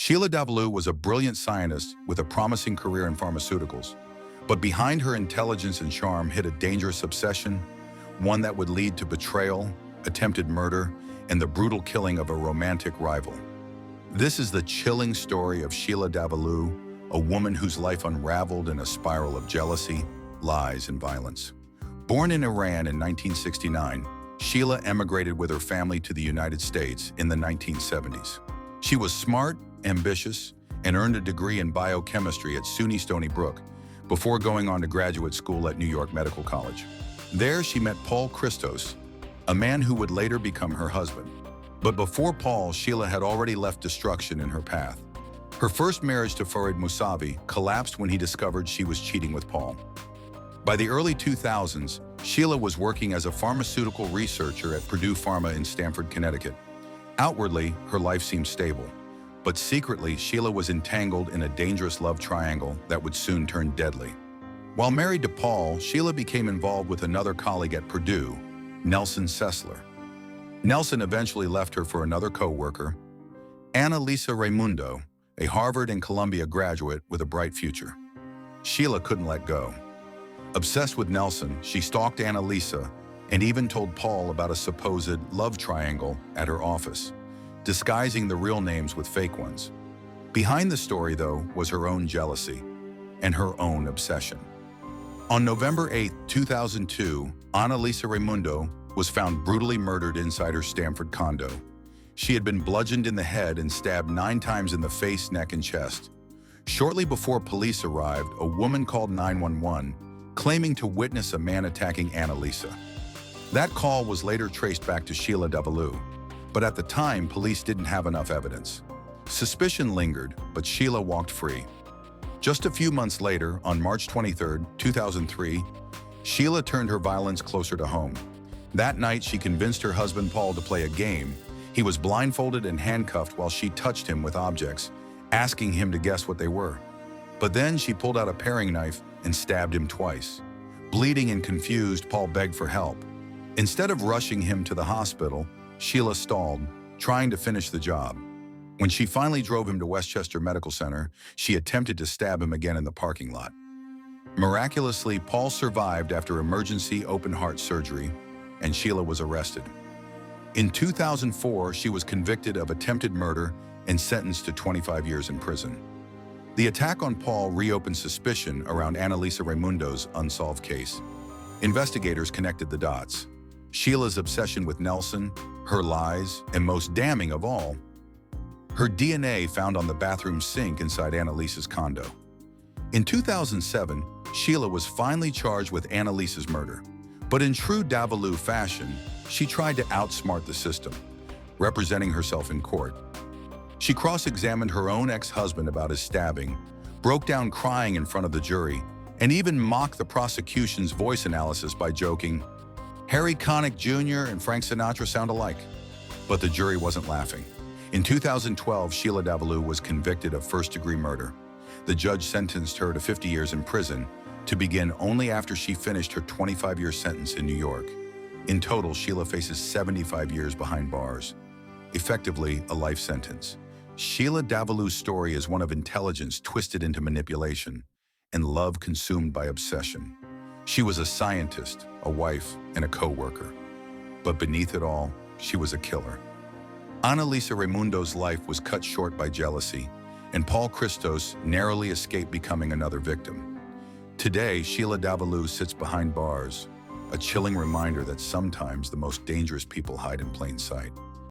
Sheila Davalloo was a brilliant scientist with a promising career in pharmaceuticals. But behind her intelligence and charm hid a dangerous obsession, one that would lead to betrayal, attempted murder, and the brutal killing of a romantic rival. This is the chilling story of Sheila Davalloo, a woman whose life unraveled in a spiral of jealousy, lies, and violence. Born in Iran in 1969, Sheila emigrated with her family to the United States in the 1970s. She was smart, ambitious, and earned a degree in biochemistry at SUNY Stony Brook before going on to graduate school at New York Medical College. There, she met Paul Christos, a man who would later become her husband. But before Paul, Sheila had already left destruction in her path. Her first marriage to Farid Musavi collapsed when he discovered she was cheating with Paul. By the early 2000s, Sheila was working as a pharmaceutical researcher at Purdue Pharma in Stamford, Connecticut. Outwardly, her life seemed stable, but secretly, Sheila was entangled in a dangerous love triangle that would soon turn deadly. While married to Paul, Sheila became involved with another colleague at Purdue, Nelson Sessler. Nelson eventually left her for another co-worker, Lisa Raymundo, a Harvard and Columbia graduate with a bright future. Sheila couldn't let go. Obsessed with Nelson, she stalked Lisa and even told Paul about a supposed love triangle at her office, disguising the real names with fake ones. Behind the story, though, was her own jealousy and her own obsession. On November 8, 2002, Lisa Raymundo was found brutally murdered inside her Stamford condo. She had been bludgeoned in the head and stabbed 9 times in the face, neck, and chest. Shortly before police arrived, a woman called 911, claiming to witness a man attacking Lisa. That call was later traced back to Sheila Davalloo, but at the time, police didn't have enough evidence. Suspicion lingered, but Sheila walked free. Just a few months later, on March 23, 2003, Sheila turned her violence closer to home. That night, she convinced her husband Paul to play a game. He was blindfolded and handcuffed while she touched him with objects, asking him to guess what they were. But then she pulled out a paring knife and stabbed him twice. Bleeding and confused, Paul begged for help. Instead of rushing him to the hospital, Sheila stalled, trying to finish the job. When she finally drove him to Westchester Medical Center, she attempted to stab him again in the parking lot. Miraculously, Paul survived after emergency open-heart surgery, and Sheila was arrested. In 2004, she was convicted of attempted murder and sentenced to 25 years in prison. The attack on Paul reopened suspicion around Lisa Raymundo's unsolved case. Investigators connected the dots. Sheila's obsession with Nelson, her lies, and most damning of all, her DNA found on the bathroom sink inside Lisa's condo. In 2007, Sheila was finally charged with Lisa's murder. But in true Davalloo fashion, she tried to outsmart the system, representing herself in court. She cross-examined her own ex-husband about his stabbing, broke down crying in front of the jury, and even mocked the prosecution's voice analysis by joking, "Harry Connick Jr. and Frank Sinatra sound alike." But the jury wasn't laughing. In 2012, Sheila Davalloo was convicted of first-degree murder. The judge sentenced her to 50 years in prison, to begin only after she finished her 25-year sentence in New York. In total, Sheila faces 75 years behind bars, effectively a life sentence. Sheila Davalloo's story is one of intelligence twisted into manipulation and love consumed by obsession. She was a scientist, a wife, and a co-worker. But beneath it all, she was a killer. Lisa Raymundo's life was cut short by jealousy, and Paul Christos narrowly escaped becoming another victim. Today, Sheila Davalloo sits behind bars, a chilling reminder that sometimes the most dangerous people hide in plain sight.